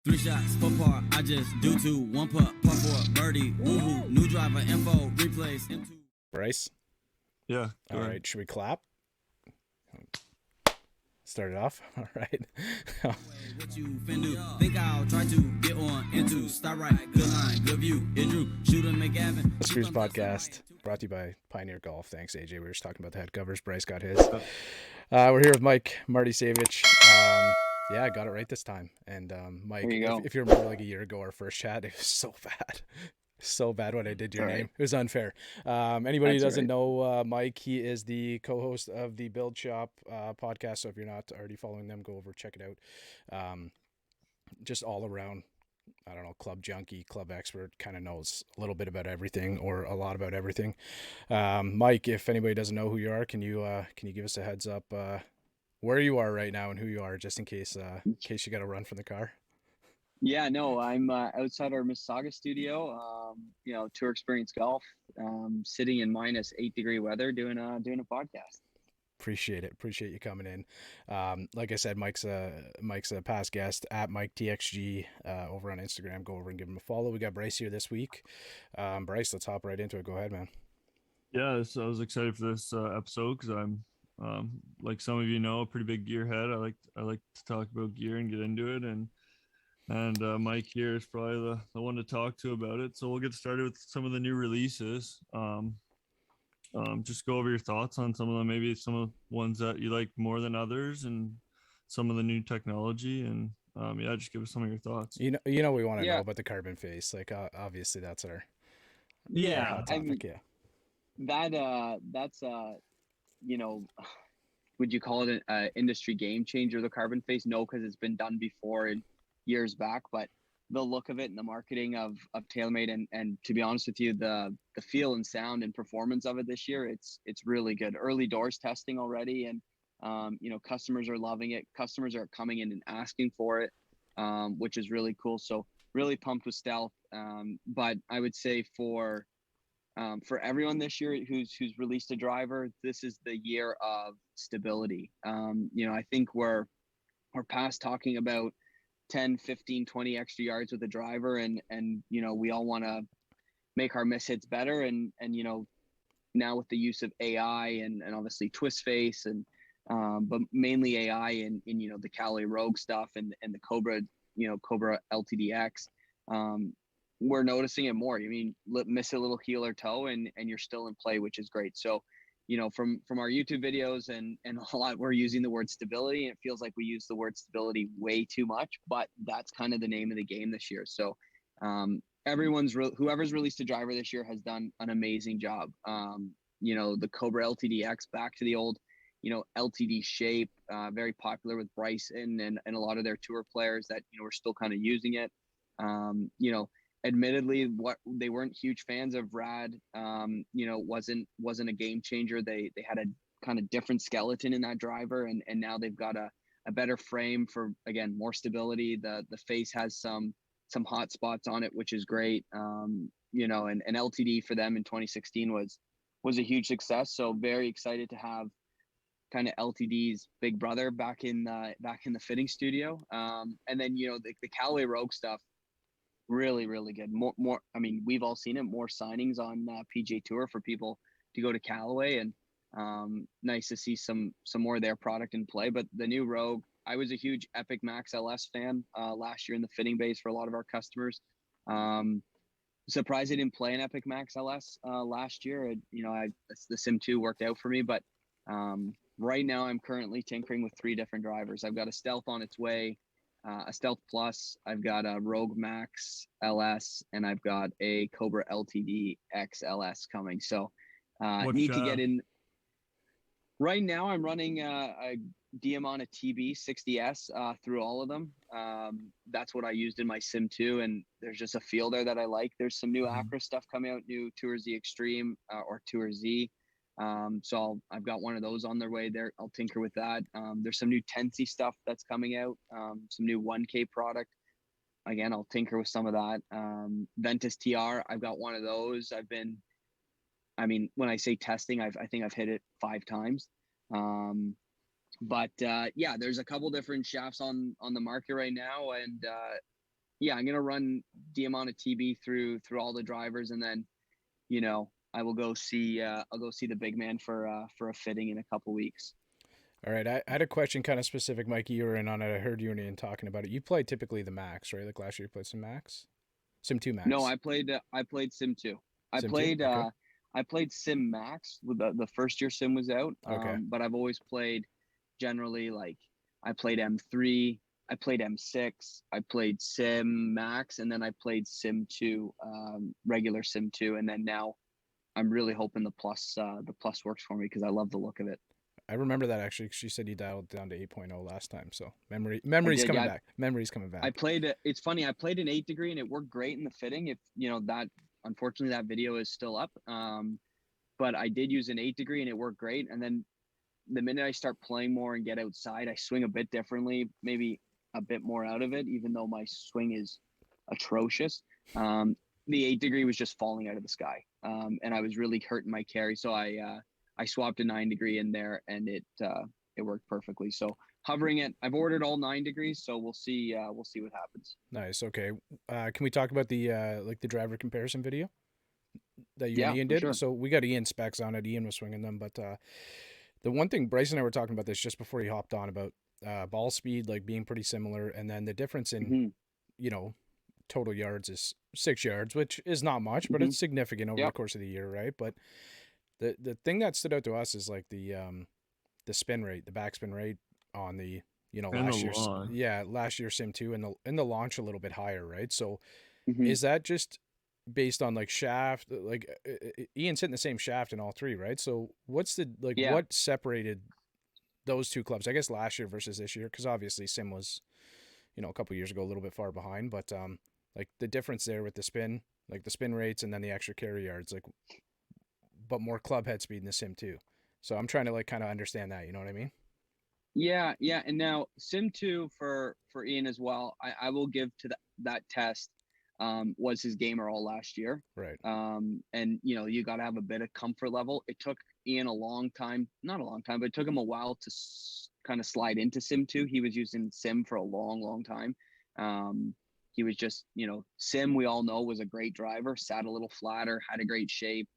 3 shots, 4 par, I just do 2, 1 putt, par 4, birdie, woohoo, new driver, info, replace, into. Bryce? Yeah. All right, should we clap? Start it off? All right. What you finna do? Think I'll try to get on into, start right, good line, good view, hit Drew, shoot him, McGavin. The Spears Podcast, brought to you by Pioneer Golf. Thanks, AJ. We were just talking about the Headcovers. Bryce got his. We're here with Mike Martysiewicz. Yeah, I got it right this time. And Mike, if you remember like a year ago, our first chat, it was so bad. So bad when I did your name. It was unfair. Anybody who doesn't know Mike, he is the co-host of the Build Shop podcast. So if you're not already following them, go over, check it out. Just all around, I don't know, club junkie, club expert, kind of knows a little bit about everything or a lot about everything. Mike, if anybody doesn't know who you are, can you give us a heads up where you are right now and who you are, just in case you got to run from the car? Yeah, no, I'm outside our Mississauga studio, Tour Experience Golf, sitting in -8-degree weather doing a podcast. Appreciate it. Appreciate you coming in. Like I said, Mike's a past guest at Mike TXG over on Instagram. Go over and give him a follow. We got Bryce here this week. Bryce, let's hop right into it. Go ahead, man. Yeah, so I was excited for this episode because I'm, like some of you know, a pretty big gearhead. I like to talk about gear and get into it, and Mike here is probably the one to talk to about it. So we'll get started with some of the new releases. Just go over your thoughts on some of them, maybe some of the ones that you like more than others, and some of the new technology, and just give us some of your thoughts. We want to know about the carbon face. Like obviously that's our hot topic. I mean, that's would you call it an industry game changer, the carbon face? No, because it's been done before in years back, but the look of it and the marketing of TaylorMade and to be honest with you, the feel and sound and performance of it this year, it's really good. Early doors testing already, and customers are loving it. Customers are coming in and asking for it, which is really cool. So really pumped with Stealth. But I would say for everyone this year who's released a driver, this is the year of stability. I think we're past talking about 10, 15, 20 extra yards with the driver, and we all want to make our miss hits better, and now with the use of AI and obviously twist face, and but mainly AI and the Cali Rogue stuff and the Cobra LTDX, we're noticing it more. I mean, miss a little heel or toe and you're still in play, which is great. So from our YouTube videos and a lot, we're using the word stability, and it feels like we use the word stability way too much, but that's kind of the name of the game this year. So whoever's released a driver this year has done an amazing job. The Cobra LTDX, back to the old LTD shape, very popular with Bryce and a lot of their tour players that are still kind of using it. Admittedly, what they weren't huge fans of Rad, wasn't a game changer. They had a kind of different skeleton in that driver, and now they've got a better frame for, again, more stability. The face has some hot spots on it, which is great. And LTD for them in 2016 was a huge success. So very excited to have kind of LTD's big brother back in the fitting studio. And then the Callaway Rogue stuff, really, really good. More. I mean, we've all seen it. More signings on PGA Tour for people to go to Callaway, and nice to see some more of their product in play. But the new Rogue, I was a huge Epic Max LS fan last year in the fitting base for a lot of our customers. Surprised I didn't play an Epic Max LS last year. The Sim 2 worked out for me, but right now I'm currently tinkering with 3 different drivers. I've got a Stealth on its way, a Stealth Plus, I've got a Rogue Max LS, and I've got a Cobra LTD XLS coming. So need to get in. Right now I'm running a Diamond TB 60S through all of them. That's what I used in my Sim 2, and there's just a feel there that I like. There's some new Acura stuff coming out, new Tour Z Extreme or Tour Z. So I've got one of those on their way there. I'll tinker with that. There's some new Tensi stuff that's coming out, some new 1K product. Again, I'll tinker with some of that. Ventus TR, I've got one of those. When I say testing, I think I've hit it 5 times. But there's a couple different shafts on the market right now, and yeah, I'm gonna run the amount of TB through all the drivers, and then, you know, I will go see I'll go see the big man for a fitting in a couple weeks. All right, I had a question kind of specific, Mikey. You were in on it. I heard you and Ian talking about it. You play typically the Max, right? Like last year, you played some Max, Sim 2 Max. No, I played Sim 2. Sim 2? Okay. I played Sim Max with the first year Sim was out. Okay. But I've always played generally, like, I played M3, I played M6, I played Sim Max, and then I played Sim 2, regular Sim 2, and then now I'm really hoping the plus works for me because I love the look of it. I remember that actually. She said you dialed down to 8.0 last time, so memory's coming back. Memory's coming back. I played it. It's funny. I played an 8 degree and it worked great in the fitting. If you know that, unfortunately, that video is still up. But I did use an 8 degree and it worked great. And then the minute I start playing more and get outside, I swing a bit differently, maybe a bit more out of it, even though my swing is atrocious. The 8 degree was just falling out of the sky, and I was really hurting my carry. So I swapped a 9 degree in there, and it worked perfectly. So hovering it, I've ordered all 9 degrees, so we'll see what happens. Nice. Okay. Can we talk about the like the driver comparison video that you and Ian did? Sure. So we got Ian specs on it. Ian was swinging them, but the one thing Bryce and I were talking about this just before he hopped on about ball speed like being pretty similar, and then the difference in you know, total yards is 6 yards, which is not much, but it's significant over the course of the year, right? But the thing that stood out to us is like the spin rate, the backspin rate on the, you know, last year's Sim 2 and the launch a little bit higher, right? So is that just based on like shaft, like Ian's hitting the same shaft in all three, right? So what's the what separated those two clubs, I guess, last year versus this year? Because obviously Sim was, you know, a couple years ago a little bit far behind, but like the difference there with the spin, like the spin rates and then the extra carry yards, like, but more club head speed in the Sim 2. So I'm trying to like kind of understand that, you know what I mean? Yeah. And now Sim 2 for Ian as well, I will give to that test was his gamer all last year. Right. And you know, you got to have a bit of comfort level. It took Ian not a long time, but it took him a while to kind of slide into Sim 2. He was using Sim for a long time. He was just, you know, Sim, we all know, was a great driver, sat a little flatter, had a great shape,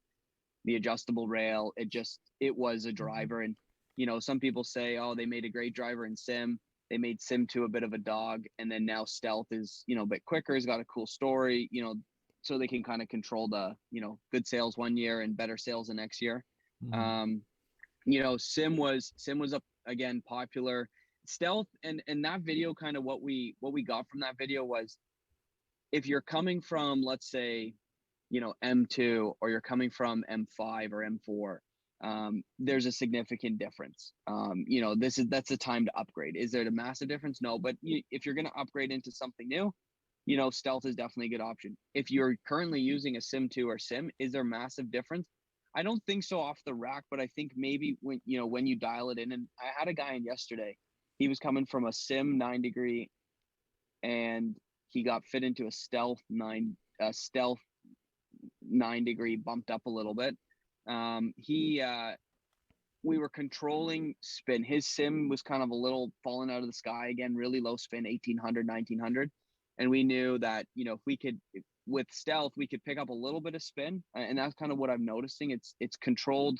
the adjustable rail. It was a driver. And, you know, some people say, oh, they made a great driver in Sim. They made Sim 2 a bit of a dog. And then now Stealth is, you know, a bit quicker, has got a cool story, you know, so they can kind of control the, you know, good sales one year and better sales the next year. You know, Sim was up again, popular. Stealth and that video, kind of what we got from that video was, if you're coming from, let's say, you know, M2, or you're coming from M5 or M4, there's a significant difference. You know, that's the time to upgrade. Is there a massive difference? No, but if you're going to upgrade into something new, you know, Stealth is definitely a good option. If you're currently using a Sim 2 or Sim, is there massive difference? I don't think so off the rack, but I think maybe when you dial it in, and I had a guy in yesterday, he was coming from a Sim 9 degree and he got fit into a Stealth 9 degree, bumped up a little bit. We were controlling spin. His Sim was kind of a little falling out of the sky again, really low spin, 1800, 1900. And we knew that, you know, with Stealth, we could pick up a little bit of spin. And that's kind of what I'm noticing. It's controlled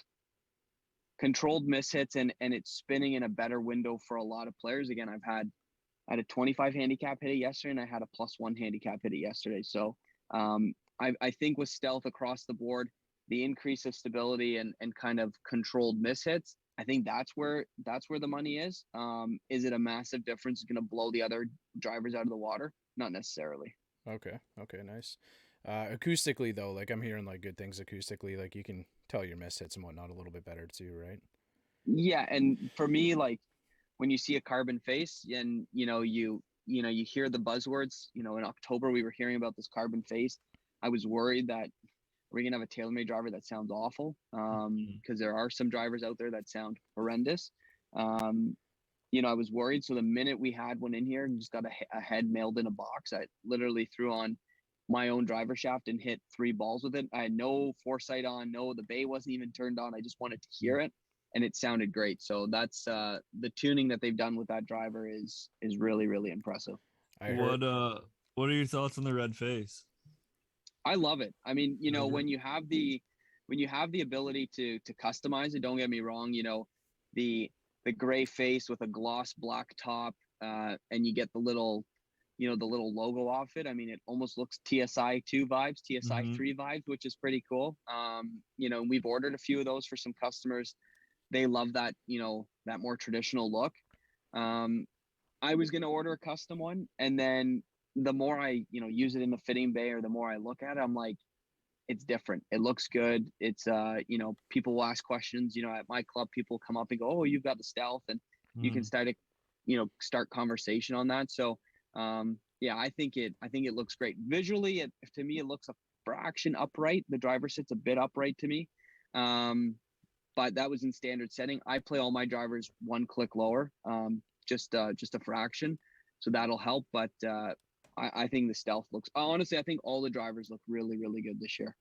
mishits, and it's spinning in a better window for a lot of players. Again, I had a 25 handicap hit it yesterday, and I had a +1 handicap hit it yesterday. So I think with Stealth across the board, the increase of stability and kind of controlled mishits, I think that's where the money is. Is it a massive difference? It's going to blow the other drivers out of the water? Not necessarily. Okay, nice. Acoustically though, like I'm hearing like good things acoustically, like you can tell your mishits and whatnot a little bit better too, right? Yeah, and for me, like when you see a carbon face and you hear the buzzwords, you know, in October we were hearing about this carbon face. I was worried that we're gonna have a TaylorMade driver that sounds awful, because there are some drivers out there that sound horrendous. You know, I was worried. So the minute we had one in here and just got a head mailed in a box, I literally threw on my own driver shaft and hit 3 balls with it. I had no foresight on, the bay wasn't even turned on. I just wanted to hear it, and it sounded great. So that's the tuning that they've done with that driver is really, really impressive. What What are your thoughts on the red face? I love it. I mean, you know, when you have the ability to customize it, don't get me wrong, you know, the gray face with a gloss black top, and you get the little, you know, the little logo off it. I mean, it almost looks TSI 2 vibes, TSI 3 vibes, which is pretty cool. You know, we've ordered a few of those for some customers. They love that, you know, that more traditional look. I was going to order a custom one, and then the more I, you know, use it in the fitting bay, or the more I look at it, I'm like, it's different. It looks good. It's, you know, people will ask questions, you know, at my club, people come up and go, oh, you've got the stealth, and you can start conversation on that. So, yeah, I think it looks great visually. To me, it looks a fraction upright. The driver sits a bit upright to me. But that was in standard setting. I play all my drivers one click lower, just a fraction. So that'll help. But, I think the stealth looks, honestly, I think all the drivers look really, really good this year.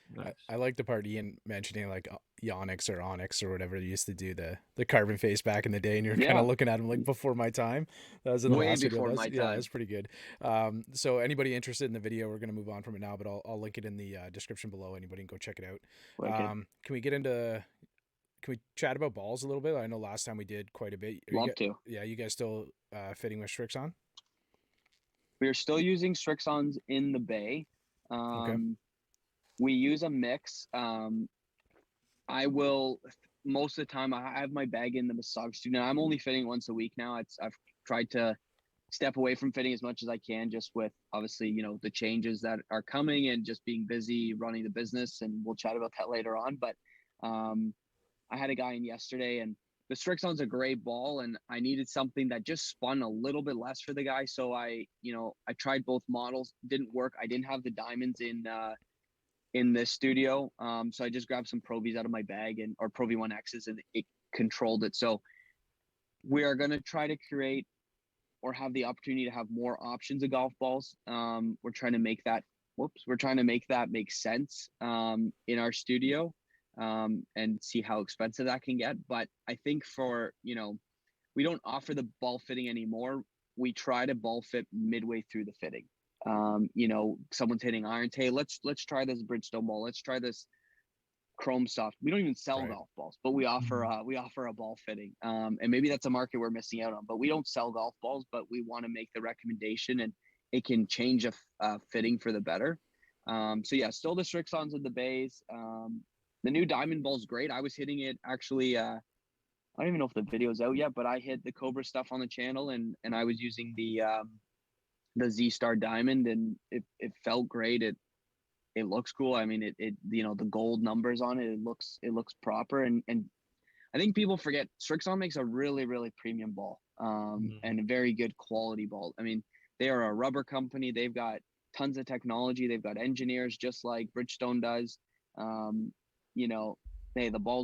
Nice. I like the part Ian mentioning, like Onyx or whatever they used to do the carbon face back in the day, and you're kind of looking at them like before my time. That was in the last video. Yeah, that's pretty good. So anybody interested in the video, we're gonna move on from it now, but I'll link it in the description below. Anybody can go check it out. Can we chat about balls a little bit? I know last time we did quite a bit. Love to. Yeah, you guys still fitting with Strixon? We are still using Strixons in the bay. Okay. We use a mix. I will, most of the time, I have my bag in the massage studio. I'm only fitting once a week now. I've tried to step away from fitting as much as I can, just with, obviously, you know, the changes that are coming and just being busy running the business. And we'll chat about that later on. But I had a guy in yesterday, and the Strixon's a great ball, and I needed something that just spun a little bit less for the guy. So I tried both models, didn't work. I didn't have the diamonds in this studio. So I just grabbed some Pro Vs out of my bag, or Pro V1 X's, and it controlled it. So we are going to try to create, or have the opportunity to have, more options of golf balls. We're trying to make that make sense in our studio. And see how expensive that can get. But I think for, you know, we don't offer the ball fitting anymore. We try to ball fit midway through the fitting. You know, someone's hitting irons. Hey, let's try this Bridgestone ball. Let's try this Chrome Soft. We don't even sell golf balls, but we offer a ball fitting. And maybe that's a market we're missing out on. But we don't sell golf balls, but we want to make the recommendation, and it can change a fitting for the better. So yeah, still the Strixons in the bays. The new diamond ball is great. I was hitting it, actually. I don't even know if the video's out yet, but I hit the Cobra stuff on the channel, and I was using the Z Star Diamond, and it felt great. It looks cool. I mean, it you know, the gold numbers on it. It looks proper, and I think people forget Strixon makes a really, really premium ball, and a very good quality ball. I mean, they are a rubber company. They've got tons of technology. They've got engineers, just like Bridgestone does. You know, the ball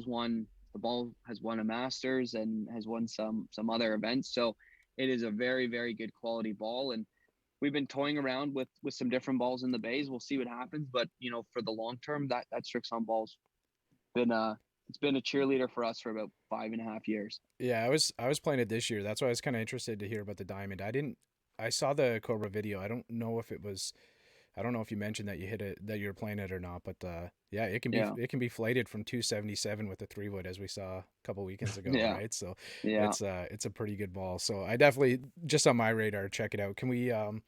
has won a Masters and has won some other events. So it is a very, very good quality ball. And we've been toying around with some different balls in the bays. We'll see what happens. But, you know, for the long term, that Strixon ball's been it's been a cheerleader for us for about 5.5 years. Yeah, I was playing it this year. That's why I was kind of interested to hear about the diamond. I saw the Cobra video. I don't know if you mentioned that you hit it, that you're playing it or not, but yeah, it can be flighted from 277 with a 3-wood, as we saw a couple weekends ago, right? So yeah, it's a pretty good ball. So I definitely, just on my radar, check it out. Can we? I'm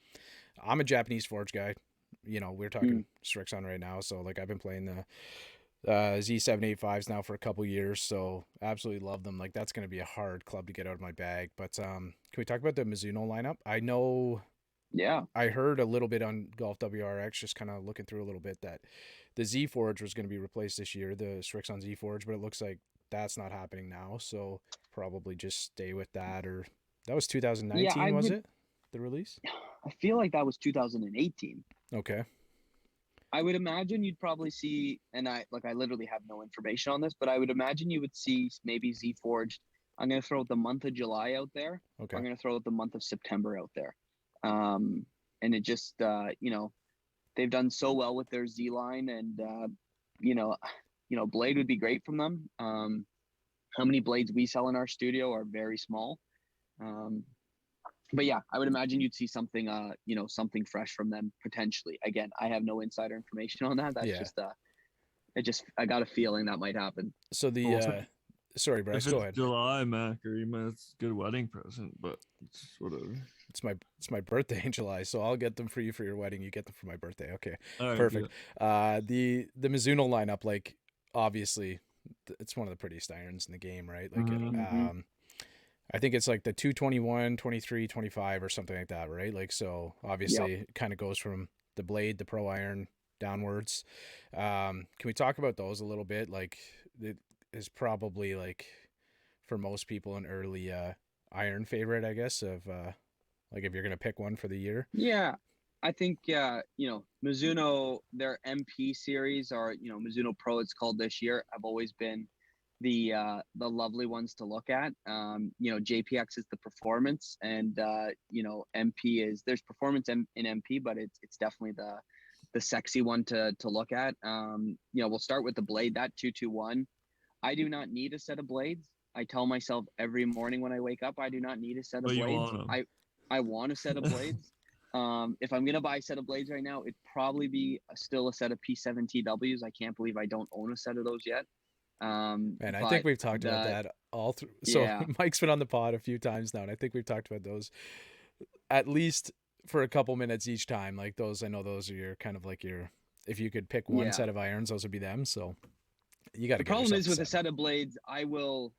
a Japanese forge guy. You know, we're talking Strixon right now, so like I've been playing the Z785s now for a couple years, so absolutely love them. Like that's going to be a hard club to get out of my bag. But can we talk about the Mizuno lineup? I know. Yeah, I heard a little bit on Golf WRX, just kind of looking through a little bit, that the Z Forge was going to be replaced this year, the Strixon Z Forge, but it looks like that's not happening now. So probably just stay with that. Or that was 2019, was it? The release? I feel like that was 2018. Okay. I would imagine you'd probably see, and I literally have no information on this, but I would imagine you would see maybe Z Forged. I'm going to throw the month of July out there. Okay. I'm going to throw the month of September out there. And it just, you know, they've done so well with their Z line, and, you know, blade would be great from them. How many blades we sell in our studio are very small. but yeah, I would imagine you'd see something, something fresh from them potentially. Again, I have no insider information on that. That's I got a feeling that might happen. So sorry, Bryce, if go it's ahead. July, Mac, or it's a good wedding present, but it's whatever. It's my birthday in July, so I'll get them for you for your wedding. You get them for my birthday. Okay, Right, perfect. Yeah. The Mizuno lineup, like obviously, it's one of the prettiest irons in the game, right? Like, I think it's like the 221, 23, 25 or something like that, right? Like, so obviously it kind of goes from the blade, the pro iron downwards. Can we talk about those a little bit? Like, it is probably like for most people an early iron favorite, I guess, of like if you're gonna pick one for the year. Yeah, I think Mizuno, their MP series, or Mizuno Pro it's called this year, have always been the lovely ones to look at. JPX is the performance, and MP is, there's performance in MP, but it's definitely the sexy one to look at. We'll start with the blade, that 221. I do not need a set of blades. I tell myself every morning when I wake up, I do not need a set of blades. I want a set of blades. If I'm gonna buy a set of blades right now, it'd probably be still a set of P7TWs. I can't believe I don't own a set of those yet. And I think we've talked about that all through. So Mike's been on the pod a few times now, and I think we've talked about those at least for a couple minutes each time. Like those, I know those are your kind of like your, if you could pick one set of irons, those would be them. So you got to. The problem is with a set of blades, I will,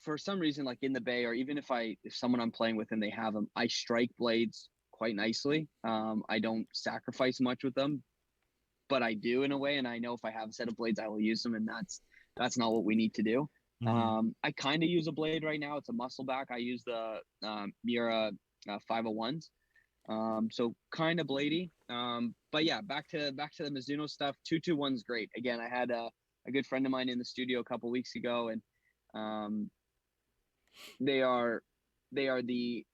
for some reason, like in the bay, or even if someone I'm playing with and they have them, I strike blades quite nicely. I don't sacrifice much with them, but I do in a way. And I know if I have a set of blades, I will use them, and that's not what we need to do. I kind of use a blade right now. It's a muscle back. I use the Miura 501s. So kind of bladey. But yeah, back to the Mizuno stuff. 221's great. Again, I had a good friend of mine in the studio a couple weeks ago, and they are the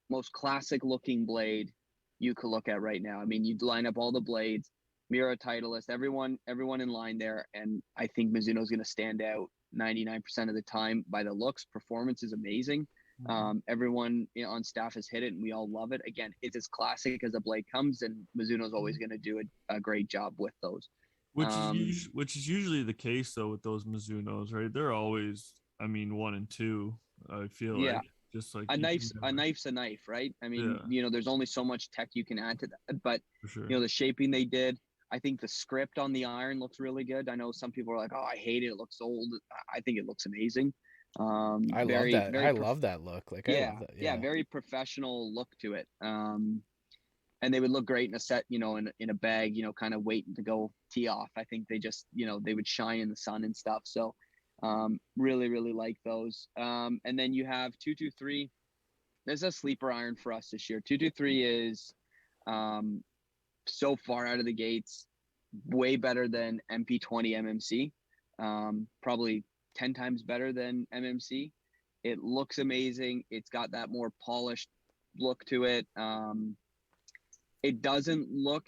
most classic looking blade you could look at right now. I mean, you line up all the blades, Miura, Titleist, everyone in line there, and I think Mizuno is going to stand out 99% of the time by the looks. Performance is amazing. Everyone on staff has hit it, and we all love it. Again, it's as classic as a blade comes, and Mizuno is always going to do a great job with those. Which is usually the case though with those Mizunos, right? They're always, 1 and 2. I feel like just like a knife's a knife, right? I mean, there's only so much tech you can add to that, but the shaping they did. I think the script on the iron looks really good. I know some people are like, "Oh, I hate it. It looks old." I think it looks amazing. I love that. I love that look. Like, I love that. Very professional look to it. And they would look great in a set, in a bag, kind of waiting to go tee off. I think they just, they would shine in the sun and stuff. So, really, really like those. And then you have 223. There's a sleeper iron for us this year. 223 is, so far out of the gates, way better than MP20 MMC. Probably 10 times better than MMC. It looks amazing. It's got that more polished look to it. It doesn't look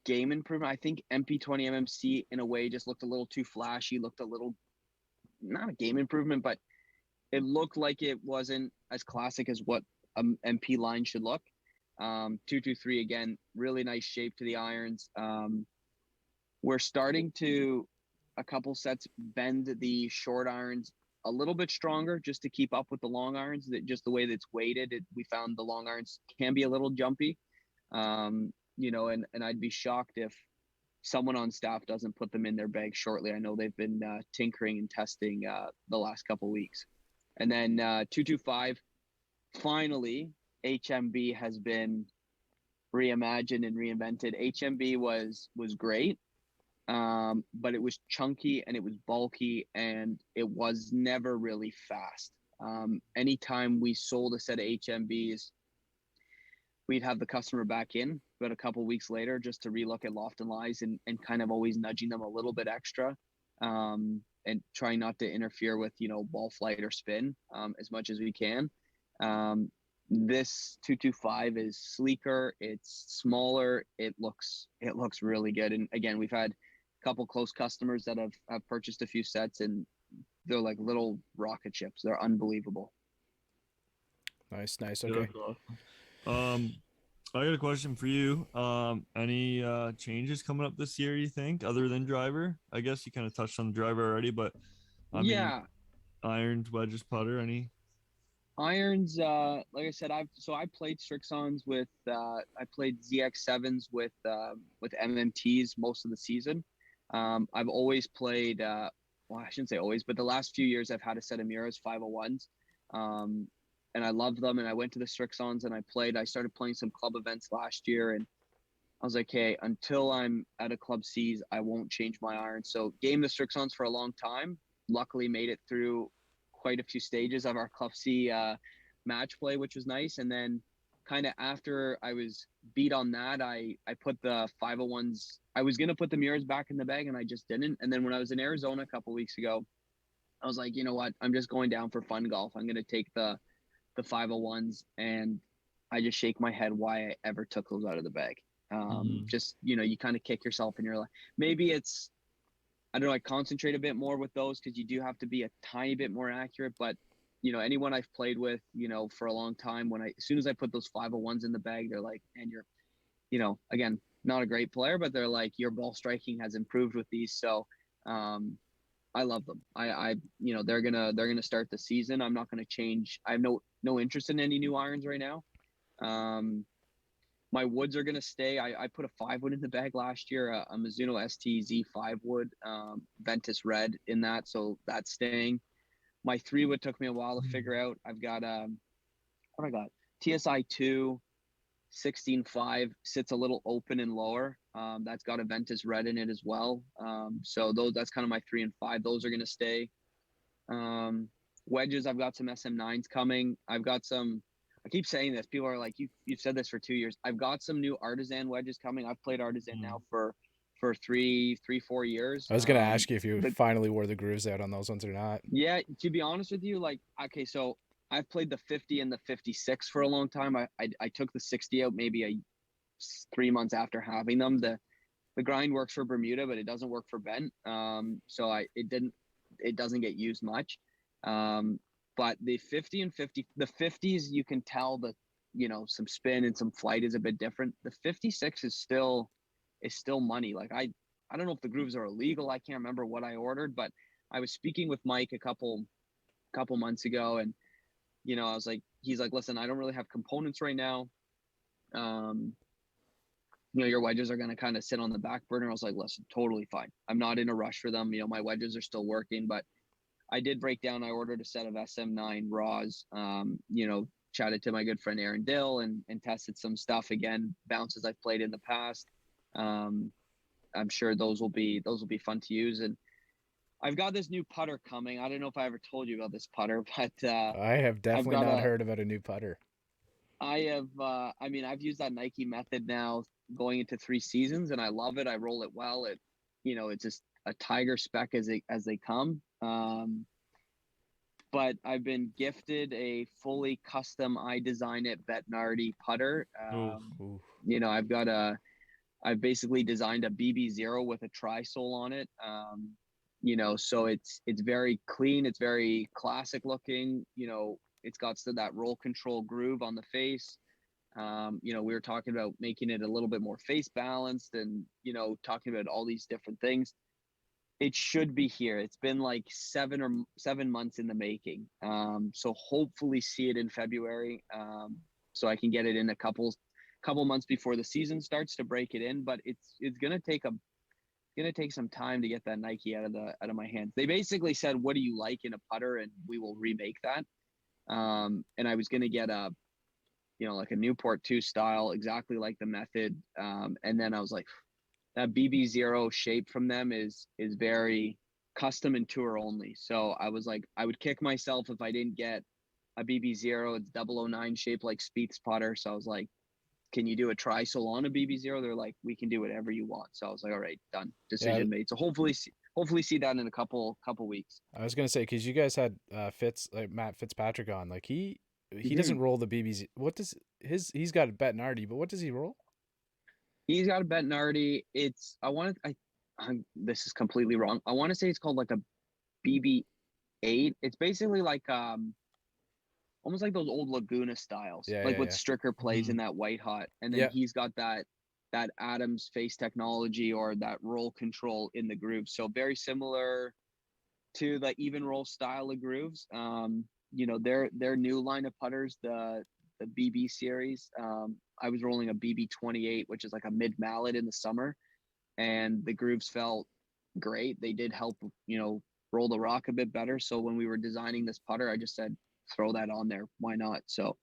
game improvement. I think MP20 MMC in a way just looked a little too flashy, looked a little, not a game improvement, but it looked like it wasn't as classic as what MP line should look. 223, again, really nice shape to the irons. We're starting to, a couple sets, bend the short irons a little bit stronger just to keep up with the long irons. That just the way that it's weighted, we found the long irons can be a little jumpy. And I'd be shocked if someone on staff doesn't put them in their bag shortly. I know they've been tinkering and testing the last couple weeks. And then 225, finally, HMB has been reimagined and reinvented. HMB was great, but it was chunky and it was bulky and it was never really fast. Anytime we sold a set of HMBs, we'd have the customer back in, but a couple weeks later, just to relook at loft and lies and kind of always nudging them a little bit extra, and trying not to interfere with, ball flight or spin as much as we can. This 225 is sleeker. It's smaller. It looks really good. And again, we've had a couple close customers that have purchased a few sets, and they're like little rocket ships. They're unbelievable. Nice. Yeah, Okay. that's awesome. I got a question for you. Any changes coming up this year, you think, other than driver? I guess you kind of touched on the driver already, but I mean, irons, wedges, putter, any? Irons, like I said, I played Strixons with I played ZX7s with MMTs most of the season. I've always played well, I shouldn't say always, but the last few years I've had a set of Miras 501s. And I love them, and I went to the Strixons and I started playing some club events last year, and I was like, hey, until I'm at a club C's, I won't change my irons. So game the Strixons for a long time. Luckily made it through quite a few stages of our club C match play, which was nice. And then kind of after I was beat on that, I put the 501s. I was going to put the Miras back in the bag, and I just didn't. And then when I was in Arizona a couple weeks ago, I was like, you know what? I'm just going down for fun golf. I'm going to take the 501s, and I just shake my head why I ever took those out of the bag. Just, you kind of kick yourself in your life. Maybe it's, I don't know, I concentrate a bit more with those because you do have to be a tiny bit more accurate. But, anyone I've played with, for a long time, as soon as I put those 501s in the bag, they're like, and you're, again, not a great player, but they're like, your ball striking has improved with these. So, I love them. They're gonna start the season. I'm not gonna change. I have no interest in any new irons right now. My woods are gonna stay. I put a 5-wood in the bag last year, a Mizuno STZ 5-wood, Ventus Red in that, so that's staying. My 3-wood took me a while to figure out. I've got what I got, TSI 2, 16.5, sits a little open and lower. That's got a Ventus Red in it as well. So that's kind of my 3 and 5. Those are going to stay. Wedges, I've got some SM9s coming. I've got some, I keep saying this, people are like, you've said this for 2 years. I've got some new Artisan wedges coming. I've played Artisan now for 4 years. I was going to ask you if you finally wore the grooves out on those ones or not. Yeah, to be honest with you, okay, so I've played the 50 and the 56 for a long time. I took the 60 out maybe 3 months after having them. The grind works for Bermuda, but it doesn't work for bent. So it doesn't get used much. But the 50 and 50, the 50s, you can tell that, some spin and some flight is a bit different. The 56 is still money. Like I don't know if the grooves are illegal. I can't remember what I ordered, but I was speaking with Mike a couple months ago, and he's like, listen, I don't really have components right now. Your wedges are going to kind of sit on the back burner. I was like, listen, totally fine. I'm not in a rush for them. My wedges are still working, but I did break down. I ordered a set of SM9 raws, chatted to my good friend Aaron Dill and tested some stuff again, bounces I've played in the past. I'm sure those will be fun to use. And I've got this new putter coming. I don't know if I ever told you about this putter, but I have definitely not heard about a new putter. I have, I've used that Nike method now going into 3 seasons, and I love it. I roll it well. It's just a tiger spec as they come. But I've been gifted a fully custom, I design it Bettinardi putter. I've basically designed a BB0 with a tri-sole on it. So it's very clean. It's very classic looking. It's got that roll control groove on the face. We were talking about making it a little bit more face balanced and, talking about all these different things. It should be here. It's been like 7 months in the making. So hopefully see it in February. So I can get it in a couple months before the season starts to break it in, but it's going to take some time to get that Nike out of my hands. They basically said, what do you like in a putter? And we will remake that. And I was going to get like a Newport 2 style, exactly like the method. And then I was like, that BB0 shape from them is very custom and tour only. So I was like, I would kick myself if I didn't get a BB0. It's 009 shape like Spieth's putter. So I was like, can you do a tri-sole on a BB0? They're like, we can do whatever you want. So I was like, all right, done. Decision made. So hopefully see that in a couple weeks. I was gonna say, because you guys had Matt Fitzpatrick on, like he doesn't roll the BBZ. What does he's got a Bettinardi, but what does he roll? He's got a Bettinardi. This is completely wrong. I want to say it's called like a BB8. It's basically like almost like those old Laguna styles, Yeah, like yeah, what yeah. Stricker plays in that white hot. And then Yeah. he's got that Adams face technology or that roll control in the grooves. So very similar to the even roll style of grooves. You know, their new line of putters, the BB series. I was rolling a BB 28, which is like a mid mallet in the summer, and the grooves felt great. They did help, you know, roll the rock a bit better. So when we were designing this putter, I just said, throw that on there. Why not? So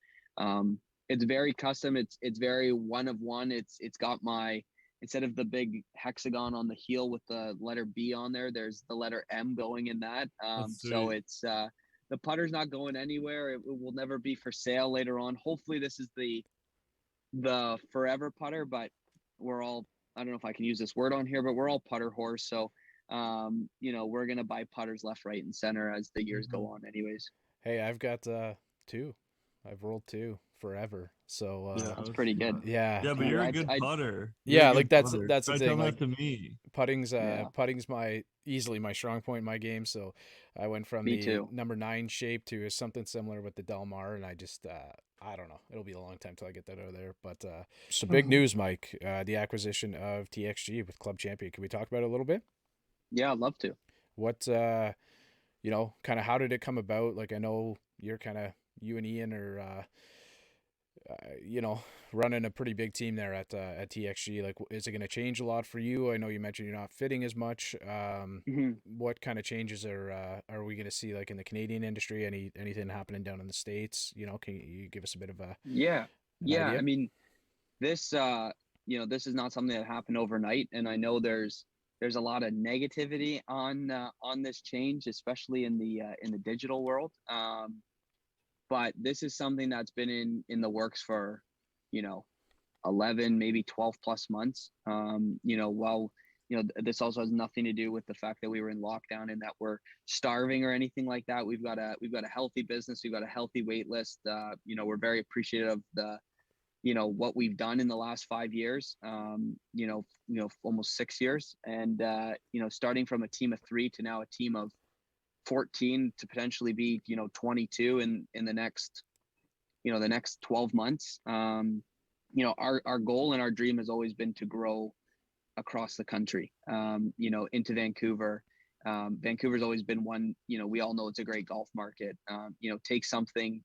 it's very custom. It's very one of one. It's got my, instead of the big hexagon on the heel with the letter B on there, there's the letter M going in that. So it's the putter's not going anywhere. It will never be for sale later on. Hopefully this is the forever putter, but we're all, I don't know if I can use this word on here, but we're all putter whores. So, you know, we're going to buy putters left, right, and center as the years go on anyways. Hey, I've got 2. I've rolled 2 forever. So that's pretty good. Yeah. Yeah, but you're a good putter. Yeah, like that's the Try thing. tell Like that to me. putting's easily my strong point in my game. So I went from number 9 shape to something similar with the Del Mar, and I just I don't know. It'll be a long time till I get that out of there. But so big news, Mike. The acquisition of TXG with Club Champion. Can we talk about it a little bit? Yeah, I'd love to. What you know, kind of how did it come about? Like I know you're kind of, you and Ian are you know, running a pretty big team there at TXG. Like, is it going to change a lot for you? I know you mentioned you're not fitting as much. What kind of changes are we going to see, like in the Canadian industry? Anything happening down in the States? You know, can you give us a bit of a idea? I mean, this you know, this is not something that happened overnight, and I know there's a lot of negativity on this change, especially in the digital world. But this is something that's been in the works for, you know, 11, maybe 12 plus months. You know, while, you know, this also has nothing to do with the fact that we were in lockdown and that we're starving or anything like that. We've got a healthy business. We've got a healthy wait list. You know, we're very appreciative of you know, what we've done in the last 5 years, you know, almost 6 years. And, you know, starting from a team of 3 to now a team of 14 to potentially be, you know, 22 in the next, you know, the next 12 months. You know, our goal and our dream has always been to grow across the country, you know, into Vancouver. Vancouver's always been one, you know, we all know it's a great golf market. You know, take something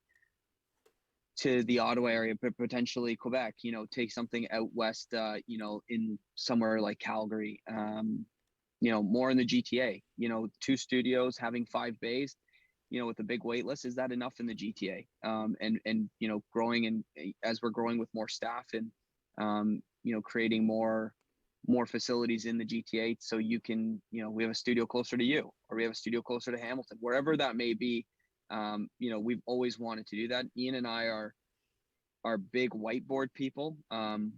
to the Ottawa area, but potentially Quebec, you know, take something out west, you know, in somewhere like Calgary, you know, more in the GTA, you know, 2 studios, having 5 bays, you know, with a big wait list. Is that enough in the GTA? And, you know, growing, and as we're growing with more staff and, you know, creating more facilities in the GTA, so you can, you know, we have a studio closer to you, or we have a studio closer to Hamilton, wherever that may be. You know, we've always wanted to do that. Ian and I are big whiteboard people.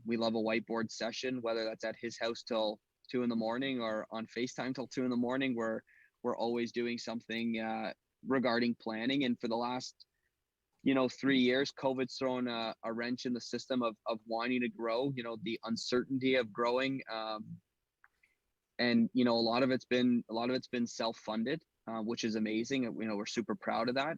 We love a whiteboard session, whether that's at his house till 2 a.m. or on FaceTime till 2 a.m. We're always doing something regarding planning. And for the last, you know, 3 years, COVID's thrown a wrench in the system of wanting to grow, you know, the uncertainty of growing. And, you know, a lot of it's been self-funded, which is amazing. You know, we're super proud of that.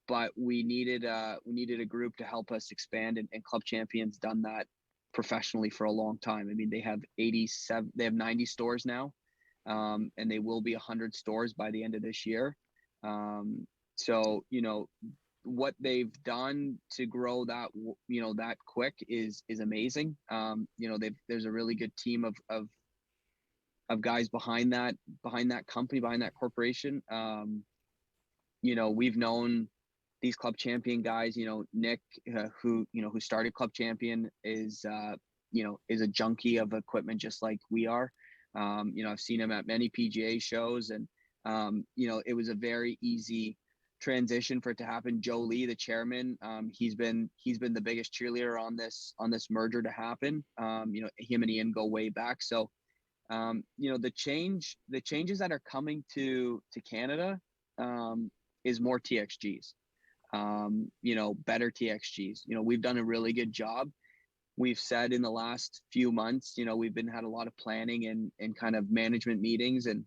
But we needed a group to help us expand, and Club Champion's done that professionally for a long time. I mean, they have 90 stores now, and they will be 100 stores by the end of this year. So, you know, what they've done to grow that, you know, that quick is amazing. You know, there's a really good team of guys behind that company, behind that corporation. You know, we've known these Club Champion guys. You know, Nick, who started Club Champion, is you know, is a junkie of equipment just like we are. You know, I've seen him at many PGA shows, and you know, it was a very easy transition for it to happen. Joe Lee, the chairman, he's been the biggest cheerleader on this merger to happen. You know, him and Ian go way back. So you know, the changes that are coming to Canada is more TXGs. You know, better TXGs. You know, we've done a really good job. We've said in the last few months, you know, we've had a lot of planning and kind of management meetings, and,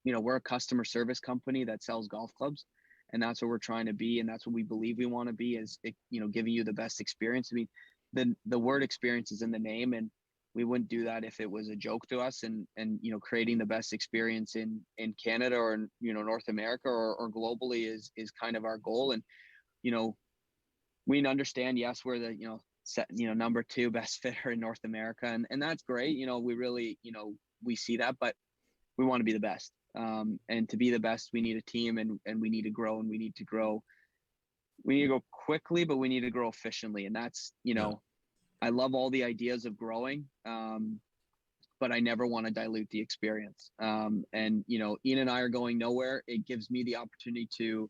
you know, we're a customer service company that sells golf clubs. and that's what we're trying to be, and that's what we believe we want to be, is, you know, giving you the best experience. I mean, the word experience is in the name, and we wouldn't do that if it was a joke to us. And you know, creating the best experience in Canada or in, you know, North America or globally is kind of our goal. And you know, we understand, yes, we're the, you know, number 2 best fitter in North America, and that's great. You know, we really, you know, we see that, but we want to be the best. And to be the best, we need a team, and we need to grow, and we need to grow quickly, but we need to grow efficiently. And that's, you know, I love all the ideas of growing, but I never want to dilute the experience. And, you know, Ian and I are going nowhere. It gives me the opportunity to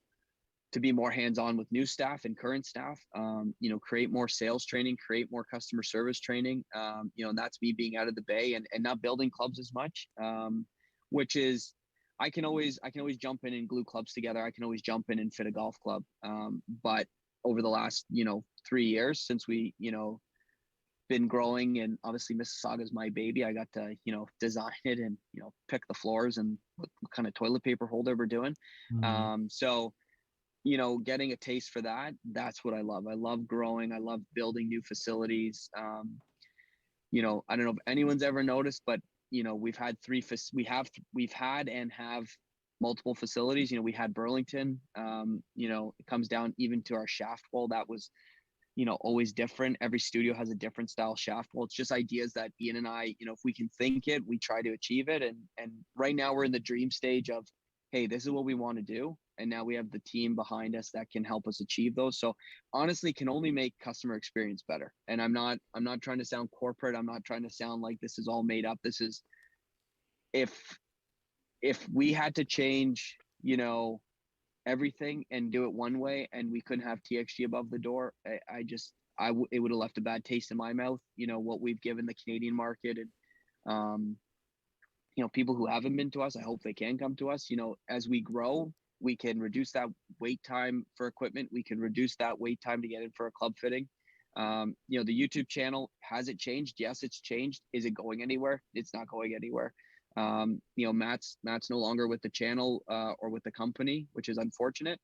be more hands-on with new staff and current staff, you know, create more sales training, create more customer service training. You know, and that's me being out of the Bay and not building clubs as much, which is, I can always jump in and glue clubs together. I can always jump in and fit a golf club. But over the last, you know, 3 years since we, you know, been growing, and obviously Mississauga is my baby, I got to, you know, design it and, you know, pick the floors and what kind of toilet paper holder we're doing. So, you know, getting a taste for that, that's what I love. I love growing. I love building new facilities. You know, I don't know if anyone's ever noticed, but you know, we've had and have multiple facilities. You know, we had Burlington. You know, it comes down even to our shaft wall. That was, you know, always different. Every studio has a different style shaft wall. It's just ideas that Ian and I, you know, if we can think it, we try to achieve it. And right now we're in the dream stage of, hey, this is what we want to do. And now we have the team behind us that can help us achieve those. So honestly, can only make customer experience better. And I'm not trying to sound corporate. I'm not trying to sound like this is all made up. This is, if we had to change, you know, everything and do it one way, and we couldn't have TXG above the door, it would have left a bad taste in my mouth. You know, what we've given the Canadian market, and you know, people who haven't been to us, I hope they can come to us. You know, as we grow, we can reduce that wait time for equipment. We can reduce that wait time to get in for a club fitting. You know, the YouTube channel, has it changed? Yes, it's changed. Is it going anywhere? It's not going anywhere. You know, Matt's no longer with the channel or with the company, which is unfortunate.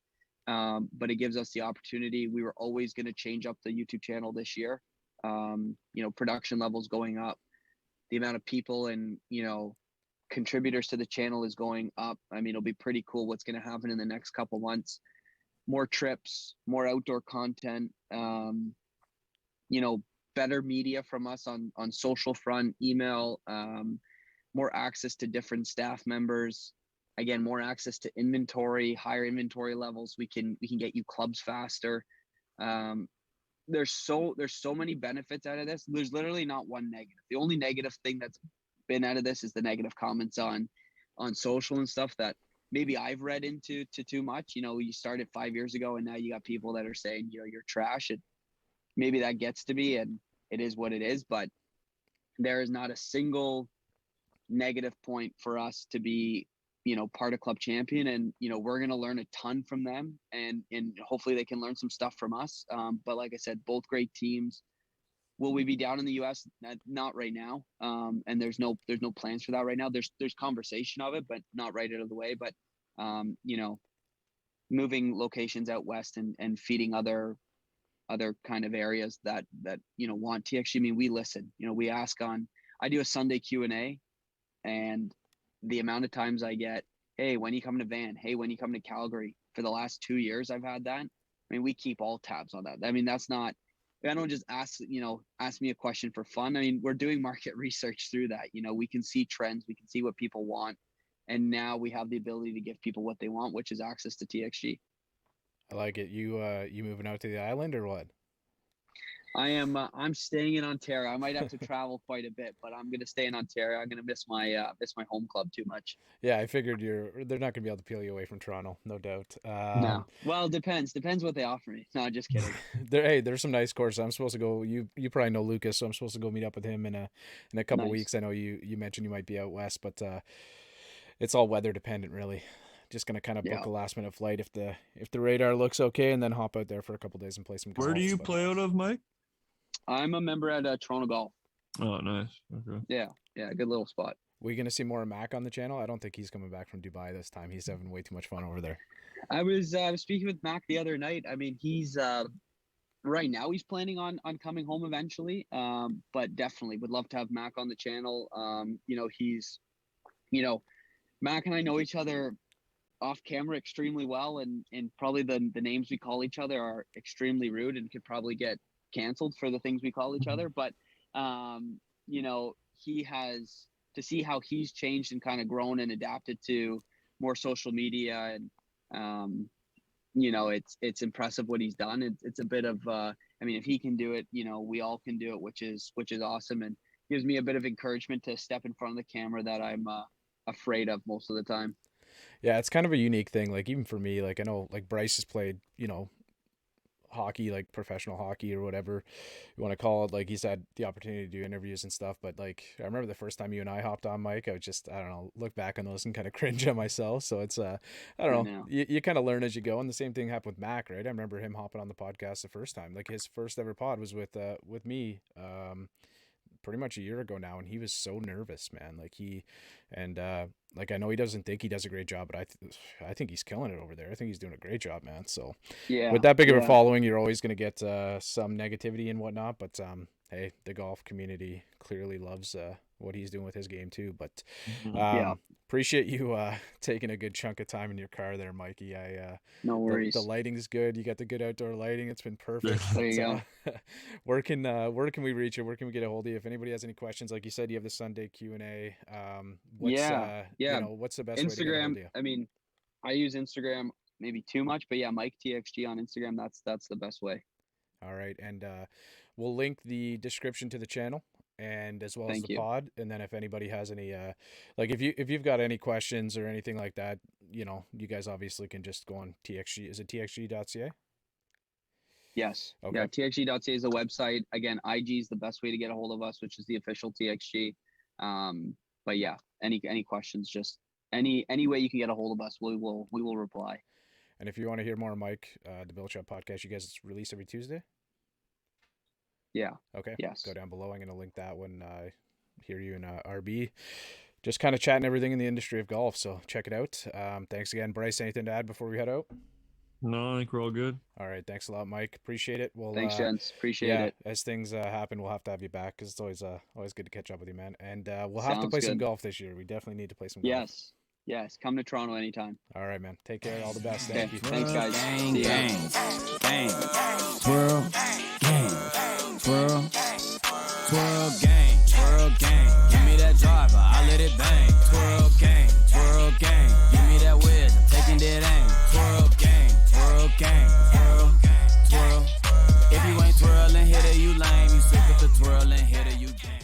But it gives us the opportunity. We were always going to change up the YouTube channel this year. You know, production levels going up, the amount of people and, you know, contributors to the channel is going up. I mean, it'll be pretty cool what's going to happen in the next couple months. More trips, more outdoor content, you know, better media from us on social front, email, more access to different staff members. Again, more access to inventory, higher inventory levels. We can get you clubs faster. There's so many benefits out of this. There's literally not one negative. The only negative thing that's been out of this is the negative comments on social and stuff that maybe I've read into too much. You know, you started 5 years ago and now you got people that are saying, you know, you're trash, and maybe that gets to be, and it is what it is, but there is not a single negative point for us to be, you know, part of Club Champion. And, you know, we're going to learn a ton from them, and hopefully they can learn some stuff from us. But like I said, both great teams. Will we be down in the US? Not right now. And there's no plans for that right now. There's conversation of it, but not right out of the way. But, you know, moving locations out west and feeding other kind of areas that, you know, want TXG. I mean, we listen, you know, we ask I do a Sunday Q&A, and the amount of times I get, hey, when you come to Van? Hey, when you come to Calgary? For the last 2 years, I've had that. I mean, we keep all tabs on that. I mean, I don't just ask me a question for fun. I mean, we're doing market research through that. You know, we can see trends, we can see what people want. And now we have the ability to give people what they want, which is access to TXG. I like it. You moving out to the island or what? I am. I'm staying in Ontario. I might have to travel quite a bit, but I'm going to stay in Ontario. I'm going to miss my home club too much. Yeah, I figured they're not going to be able to peel you away from Toronto, no doubt. No. Well, it depends what they offer me. No, just kidding. There's some nice courses. I'm supposed to go. You probably know Lucas, so I'm supposed to go meet up with him in a couple weeks. I know you mentioned you might be out west, but it's all weather dependent, really. Just gonna kind of book a last minute flight if the radar looks okay, and then hop out there for a couple days and play some golf. Where do you play out of, Mike? I'm a member at Toronto Golf. Oh, nice. Okay. Yeah, good little spot. we going to see more of Mac on the channel? I don't think he's coming back from Dubai this time. He's having way too much fun over there. I was speaking with Mac the other night. I mean, he's right now he's planning on coming home eventually. But definitely would love to have Mac on the channel. He's, Mac and I know each other off camera extremely well, and probably the names we call each other are extremely rude and could probably get canceled for the things we call each other. But he has, to see how he's changed and kind of grown and adapted to more social media, and it's impressive what he's done. It's a bit of if he can do it, we all can do it, which is awesome, and gives me a bit of encouragement to step in front of the camera that I'm afraid of most of the time. Yeah, it's kind of a unique thing. Like, even for me, like, I know, like, Bryce has played, hockey, like professional hockey or whatever you want to call it. Like, he's had the opportunity to do interviews and stuff. But, like, I remember the first time you and I hopped on, Mike, I would just, I don't know, look back on those and kind of cringe at myself. So it's, I don't know, you kind of learn as you go. And the same thing happened with Mac, right? I remember him hopping on the podcast the first time. Like, his first ever pod was with me, pretty much a year ago now, and he was so nervous, man. Like, I know he doesn't think he does a great job, but I think he's killing it over there. I think he's doing a great job, man. So yeah, with that big of a following, you're always going to get some negativity and whatnot, but hey, the golf community clearly loves what he's doing with his game too. But appreciate you taking a good chunk of time in your car there, Mikey. No worries. The lighting's good. You got the good outdoor lighting. It's been perfect. There you go. Where can we reach you? Where can we get a hold of you? If anybody has any questions, like you said, you have the Sunday Q&A. What's the best way to get a hold of you? I mean, I use Instagram maybe too much, but yeah, Mike TXG on Instagram. That's the best way. All right, and we'll link the description to the channel, and as well as the pod. And then if anybody has any if you've got any questions or anything like that, you guys obviously can just go on TXG. Is it txg.ca? Yes. Okay. Yeah, txg.ca is the website. Again, IG is the best way to get a hold of us, which is the official TXG. But yeah, any questions, just any way you can get a hold of us, we will reply. And if you want to hear more of Mike, the Build Shop podcast, you guys release every Tuesday? Yeah. Okay. Yes. Go down below. I'm going to link that one. Hear you in RB. Just kind of chatting everything in the industry of golf. So check it out. Thanks again, Bryce. Anything to add before we head out? No, I think we're all good. All right. Thanks a lot, Mike. Appreciate it. Well, thanks, gents. Appreciate it. As things happen, we'll have to have you back, because it's always good to catch up with you, man. And we'll have to play some golf this year. We definitely need to play some golf. Yes. Come to Toronto anytime. All right, man. Take care. All the best. Thank you. Thanks, guys. Gang. Twirl. Gang. Twirl. Twirl gang. Twirl gang. Give me that driver. I let it bang. Twirl gang. Twirl gang. Give me that wedge. I'm taking that aim. Twirl gang. Twirl gang. Twirl. Twirl. If you ain't twirling, hitter, you lame. You sick of the twirling, hitter, you gang.